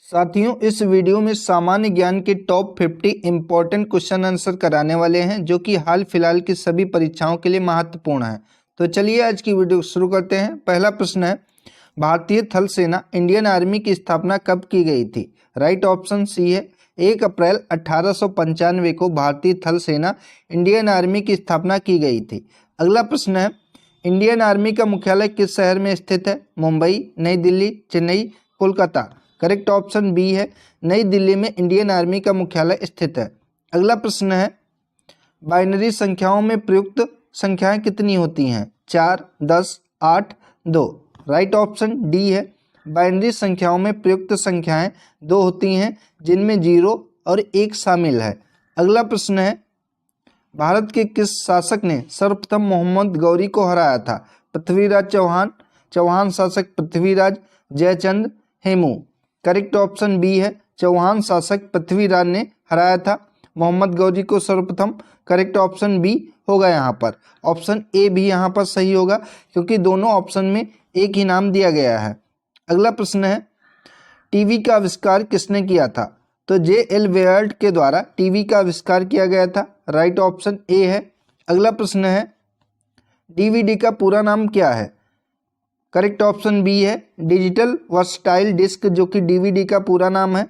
साथियों, इस वीडियो में सामान्य ज्ञान के टॉप 50 इंपॉर्टेंट क्वेश्चन आंसर कराने वाले हैं जो कि हाल फिलहाल की सभी परीक्षाओं के लिए महत्वपूर्ण है। तो चलिए आज की वीडियो शुरू करते हैं। पहला प्रश्न है, भारतीय थल सेना इंडियन आर्मी की स्थापना कब की गई थी? राइट ऑप्शन सी है 1 अप्रैल 1895 को भारतीय थल सेना इंडियन आर्मी की स्थापना की गई थी। अगला प्रश्न है, इंडियन आर्मी का मुख्यालय किस शहर में स्थित है? Mumbai, Nai Delhi, Chennai, Kolkata. Correct option B है, नई दिल्ली में इंडियन आर्मी का मुख्यालय स्थित है। अगला प्रश्न है, बाइनरी संख्याओं में प्रयुक्त संख्याएं कितनी होती हैं? 4, 10, 8, 2। राइट ऑप्शन डी है, बाइनरी संख्याओं में प्रयुक्त संख्याएं 2 होती हैं जिनमें 0 और 1 शामिल है। अगला प्रश्न है, भारत के किस शासक ने सर्वप्रथम मोहम्मद गौरी को हराया था? पृथ्वीराज चौहान, चौहान शासक Prithviraj, Jaichand, Hemu. Correct option B है, चौहान शासक पृथ्वीराज ने हराया था मोहम्मद गौरी को सर्वप्रथम। करेक्ट ऑप्शन बी होगा यहाँ पर। ऑप्शन ए भी यहाँ पर सही होगा क्योंकि दोनों ऑप्शन में एक ही नाम दिया गया है। अगला प्रश्न है, टीवी का आविष्कार किसने किया था? तो J.L. वेयर्ड के द्वारा टीवी का आविष्कार किया गया था। राइट ऑप्शन ए है। अगला प्रश्न है, डीवीडी का पूरा नाम क्या है? करेक्ट ऑप्शन बी है, डिजिटल वर्सटाइल डिस्क, जो कि डीवीडी का पूरा नाम है।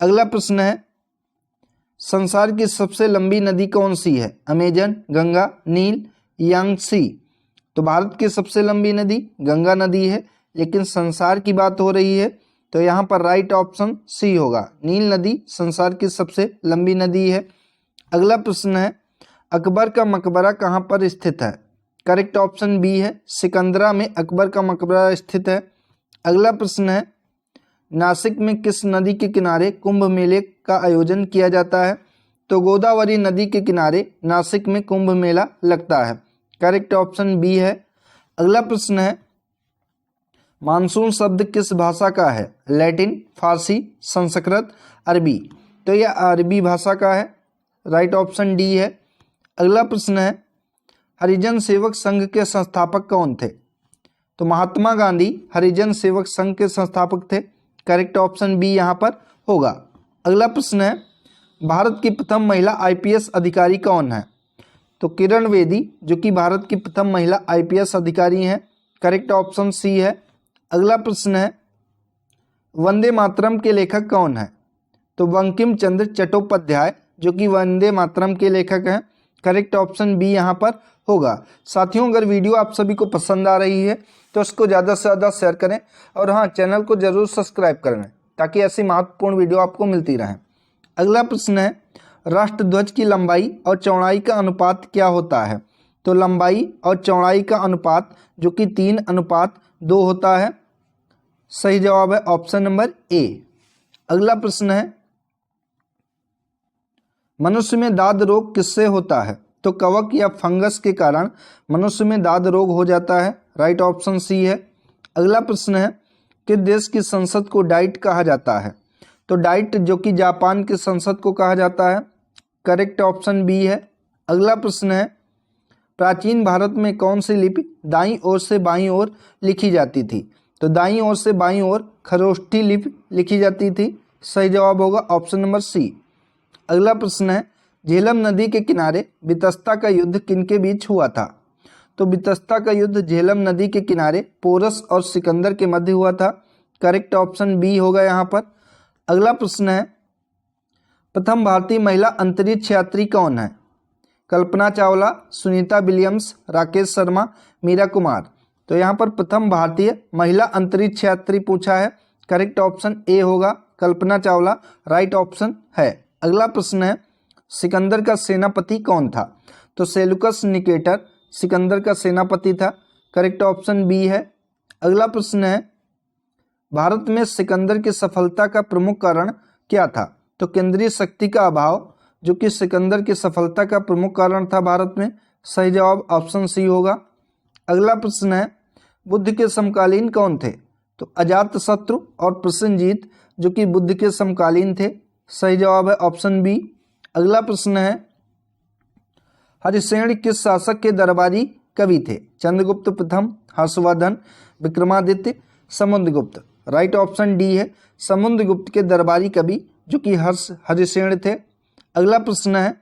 अगला प्रश्न है, संसार की सबसे लंबी नदी कौन सी है? अमेजन, गंगा, नील, यांगसी। तो भारत की सबसे लंबी नदी गंगा नदी है, लेकिन संसार की बात हो रही है तो यहाँ पर राइट ऑप्शन सी होगा, नील नदी संसार की सबसे लंबी नदी है। अगला प्रश्न है, अकबर का मकबरा कहाँ पर स्थित है? करेक्ट ऑप्शन बी है, सिकंदरा में अकबर का मकबरा स्थित है। अगला प्रश्न है, नासिक में किस नदी के किनारे कुंभ मेले का आयोजन किया जाता है? तो गोदावरी नदी के किनारे नासिक में कुंभ मेला लगता है। करेक्ट ऑप्शन बी है। अगला प्रश्न है, मानसून शब्द किस भाषा का है? लैटिन, फारसी, संस्कृत, अरबी। तो यह अरबी भाषा का है। राइट ऑप्शन डी है। अगला प्रश्न है, हरिजन सेवक संघ के संस्थापक कौन थे? तो महात्मा गांधी हरिजन सेवक संघ के संस्थापक थे। करेक्ट ऑप्शन बी यहाँ पर होगा। अगला प्रश्न है, भारत की प्रथम महिला आईपीएस अधिकारी कौन है? तो किरण बेदी, जो कि भारत की प्रथम महिला आईपीएस अधिकारी हैं। करेक्ट ऑप्शन सी है। अगला प्रश्न है, वंदे मातरम के लेखक कौन है? तो बंकिम चंद्र चट्टोपाध्याय, जो कि वंदे मातरम के लेखक हैं। करेक्ट ऑप्शन बी यहाँ पर होगा। साथियों, अगर वीडियो आप सभी को पसंद आ रही है तो इसको ज़्यादा से ज़्यादा शेयर करें और हाँ, चैनल को जरूर सब्सक्राइब कर लें ताकि ऐसी महत्वपूर्ण वीडियो आपको मिलती रहे। अगला प्रश्न है, राष्ट्रध्वज की लंबाई और चौड़ाई का अनुपात क्या होता है? तो लंबाई और चौड़ाई का अनुपात जो कि 3:2 होता है। सही जवाब है ऑप्शन नंबर ए। अगला प्रश्न है, मनुष्य में दाद रोग किससे होता है? तो कवक या फंगस के कारण मनुष्य में दाद रोग हो जाता है। राइट ऑप्शन सी है। अगला प्रश्न है, किस देश की संसद को डाइट कहा जाता है? तो डाइट जो कि जापान की संसद को कहा जाता है। करेक्ट ऑप्शन बी है। अगला प्रश्न है, प्राचीन भारत में कौन सी लिपि दाईं ओर से बाईं ओर लिखी जाती थी? तो दाईं ओर से बाईं ओर खरोष्ठी लिपि लिखी जाती थी। सही जवाब होगा ऑप्शन नंबर सी। अगला प्रश्न है, झेलम नदी के किनारे बितस्ता का युद्ध किनके बीच हुआ था? तो बितस्ता का युद्ध झेलम नदी के किनारे पोरस और सिकंदर के मध्य हुआ था। करेक्ट ऑप्शन बी होगा यहाँ पर। अगला प्रश्न है, प्रथम भारतीय महिला अंतरिक्ष यात्री कौन है? कल्पना चावला, सुनीता विलियम्स, राकेश शर्मा, मीरा कुमार। तो यहाँ पर प्रथम भारतीय महिला अंतरिक्ष यात्री पूछा है। करेक्ट ऑप्शन ए होगा, कल्पना चावला राइट ऑप्शन है। अगला प्रश्न है, सिकंदर का सेनापति कौन था? तो सेलुकस निकेटर सिकंदर का सेनापति था। करेक्ट ऑप्शन बी है। अगला प्रश्न है, भारत में सिकंदर की सफलता का प्रमुख कारण क्या था? तो केंद्रीय शक्ति का अभाव, जो कि सिकंदर की सफलता का प्रमुख कारण था भारत में। सही जवाब ऑप्शन सी होगा। अगला प्रश्न है, बुद्ध के समकालीन कौन थे? तो अजातशत्रु और प्रसेनजीत, जो कि बुद्ध के समकालीन थे। सही जवाब है ऑप्शन बी। अगला प्रश्न है, हरिसेन किस शासक के दरबारी कवि थे? चंद्रगुप्त प्रथम, Harshvardhan, Vikramaditya, Samudragupta. Right option D है समुद्रगुप्त के दरबारी कवि जो कि हरिसेन थे। अगला प्रश्न है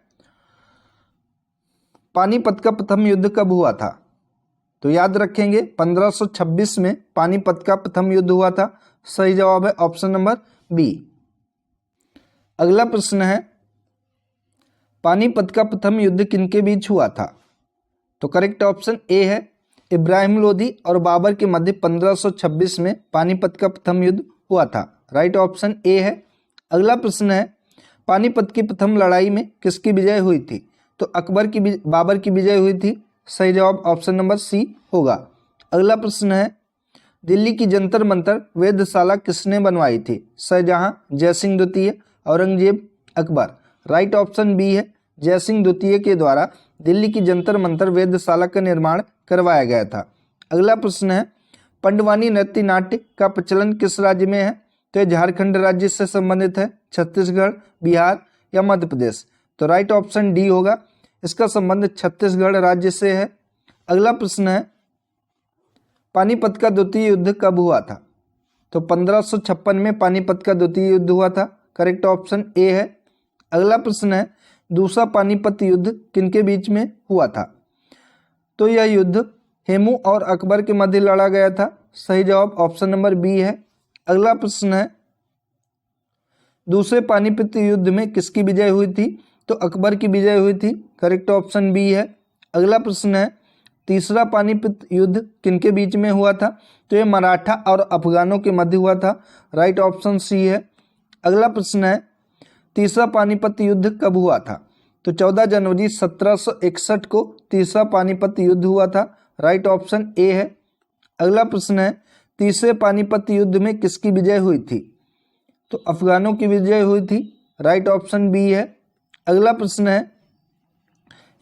पानीपत का प्रथम युद्ध कब हुआ था? तो याद रखेंगे 1526 में पानीपत का प्रथम युद्ध हुआ था। सही जवाब है ऑप्शन नंबर बी। अगला प्रश्न है पानीपत का प्रथम युद्ध किनके बीच हुआ था? तो करेक्ट ऑप्शन ए है इब्राहिम लोदी और बाबर के मध्य 1526 में पानीपत का प्रथम युद्ध हुआ था। राइट ऑप्शन ए है। अगला प्रश्न है पानीपत की प्रथम लड़ाई में किसकी विजय हुई थी? तो बाबर की विजय हुई थी। सही जवाब ऑप्शन नंबर सी होगा। अगला प्रश्न है दिल्ली की जंतर मंतर वेधशाला किसने बनवाई थी? शाहजहां, जयसिंह द्वितीय, Aurangzeb, Akbar. Right option B है जयसिंह द्वितीय के द्वारा दिल्ली की जंतर मंतर वेधशाला का निर्माण करवाया गया था। अगला प्रश्न है पंडवानी नृत्य नाट्य का प्रचलन किस राज्य में है? तो ये झारखंड राज्य से संबंधित है, छत्तीसगढ़, बिहार या मध्य प्रदेश। तो राइट ऑप्शन डी होगा, इसका संबंध छत्तीसगढ़ राज्य से है। अगला प्रश्न है पानीपत का द्वितीय युद्ध कब हुआ था? तो 1556 में पानीपत का द्वितीय युद्ध हुआ था। करेक्ट ऑप्शन ए है। अगला प्रश्न है दूसरा पानीपत युद्ध किनके बीच में हुआ था? तो यह युद्ध हेमू और अकबर के मध्य लड़ा गया था। सही जवाब ऑप्शन नंबर बी है। अगला प्रश्न है दूसरे पानीपत युद्ध में किसकी विजय हुई थी? तो अकबर की विजय हुई थी। करेक्ट ऑप्शन बी है। अगला प्रश्न है तीसरा पानीपत युद्ध किनके बीच में हुआ था? तो यह मराठा और अफगानों के मध्य हुआ था। राइट ऑप्शन सी है। अगला प्रश्न है तीसरा पानीपत युद्ध कब हुआ था? तो 14 जनवरी 1761 को तीसरा पानीपत युद्ध हुआ था। राइट ऑप्शन ए है। अगला प्रश्न है तीसरे पानीपत युद्ध में किसकी विजय हुई थी? तो अफगानों की विजय हुई थी। राइट ऑप्शन बी है। अगला प्रश्न है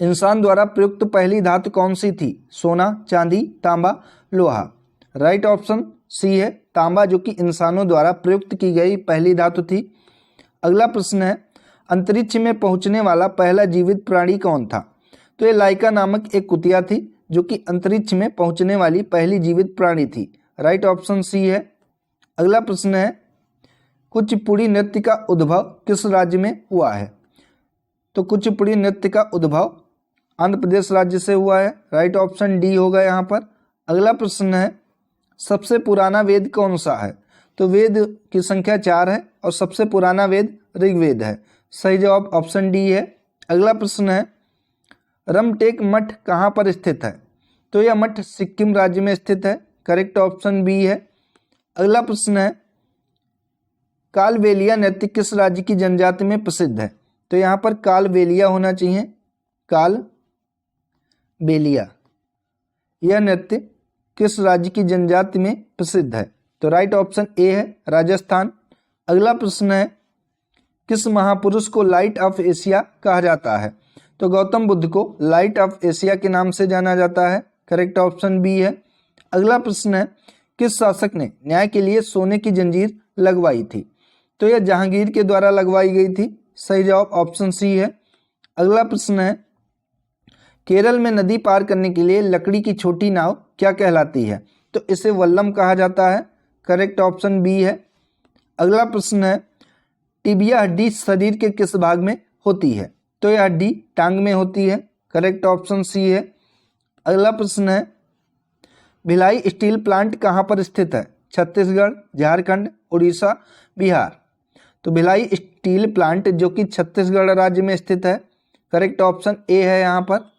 इंसान द्वारा प्रयुक्त पहली धातु कौन सी थी? सोना, चांदी, तांबा, लोहा। राइट ऑप्शन सी है तांबा, जो कि इंसानों द्वारा प्रयुक्त की गई पहली धातु थी। अगला प्रश्न है अंतरिक्ष में पहुंचने वाला पहला जीवित प्राणी कौन था? तो ये लाइका नामक एक कुतिया थी जो कि अंतरिक्ष में पहुंचने वाली पहली जीवित प्राणी थी। राइट ऑप्शन सी है। अगला प्रश्न है कुचिपुड़ी नृत्य का उद्भव किस राज्य में हुआ है? तो कुचिपुड़ी नृत्य का उद्भव आंध्र प्रदेश राज्य से हुआ है। राइट ऑप्शन डी होगा यहाँ पर। अगला प्रश्न है सबसे पुराना वेद कौन सा है? तो वेद की संख्या 4 है और सबसे पुराना वेद ऋग्वेद है। सही जवाब ऑप्शन डी है। अगला प्रश्न है रमटेक मठ कहाँ पर स्थित है? तो यह मठ सिक्किम राज्य में स्थित है। करेक्ट ऑप्शन बी है। अगला प्रश्न है कालबेलिया नृत्य किस राज्य की जनजाति में प्रसिद्ध है? तो यहाँ पर कालबेलिया होना चाहिए, कालबेलिया। यह नृत्य किस राज्य की जनजाति में प्रसिद्ध है? तो राइट ऑप्शन ए है राजस्थान। अगला प्रश्न है किस महापुरुष को लाइट ऑफ एशिया कहा जाता है? तो गौतम बुद्ध को लाइट ऑफ एशिया के नाम से जाना जाता है। करेक्ट ऑप्शन बी है। अगला प्रश्न है किस शासक ने न्याय के लिए सोने की जंजीर लगवाई थी? तो यह जहांगीर के द्वारा लगवाई गई थी। सही जवाब ऑप्शन सी है। अगला प्रश्न है केरल में नदी पार करने के लिए लकड़ी की छोटी नाव क्या कहलाती है? तो इसे वल्लम कहा जाता है। करेक्ट ऑप्शन बी है। अगला प्रश्न है टिबिया हड्डी शरीर के किस भाग में होती है? तो यह हड्डी टांग में होती है। करेक्ट ऑप्शन सी है। अगला प्रश्न है भिलाई स्टील प्लांट कहाँ पर स्थित है? छत्तीसगढ़, झारखंड, उड़ीसा, बिहार। तो भिलाई स्टील प्लांट जो कि छत्तीसगढ़ राज्य में स्थित है। करेक्ट ऑप्शन ए है यहाँ पर।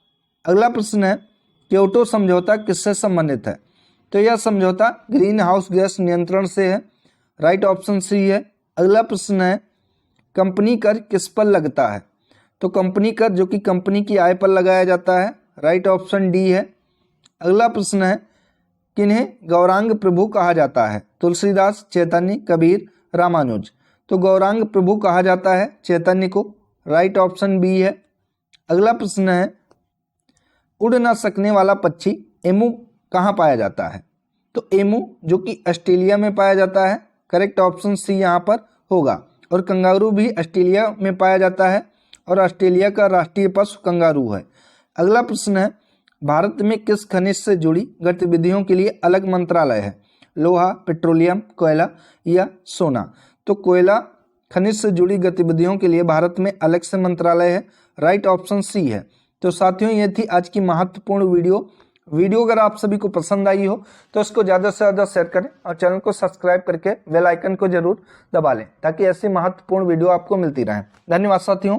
अगला प्रश्न है क्योटो समझौता किससे संबंधित है? तो यह समझौता ग्रीन हाउस गैस नियंत्रण से है। राइट ऑप्शन सी है। अगला प्रश्न है कंपनी कर किस पर लगता है? तो कंपनी कर जो कि कंपनी की आय पर लगाया जाता है। राइट ऑप्शन डी है। अगला प्रश्न है किन्हें गौरांग प्रभु कहा जाता है? तुलसीदास, चैतन्य, कबीर, रामानुज। तो गौरांग प्रभु कहा जाता है चैतन्य को। राइट ऑप्शन बी है। अगला प्रश्न है उड़ ना सकने वाला पक्षी एमू कहाँ पाया जाता है? तो एमू जो कि ऑस्ट्रेलिया में पाया जाता है। करेक्ट ऑप्शन सी यहाँ पर होगा। और कंगारू भी ऑस्ट्रेलिया में पाया जाता है और ऑस्ट्रेलिया का राष्ट्रीय पशु कंगारू है। अगला प्रश्न है भारत में किस खनिज से जुड़ी गतिविधियों के लिए अलग मंत्रालय है? लोहा, पेट्रोलियम, कोयला या सोना। तो कोयला खनिज से जुड़ी गतिविधियों के लिए भारत में अलग से मंत्रालय है। राइट ऑप्शन सी है। तो साथियों, ये थी आज की महत्वपूर्ण वीडियो अगर आप सभी को पसंद आई हो तो इसको ज़्यादा से ज़्यादा शेयर करें और चैनल को सब्सक्राइब करके बेल आइकन को जरूर दबा लें ताकि ऐसी महत्वपूर्ण वीडियो आपको मिलती रहे। धन्यवाद साथियों।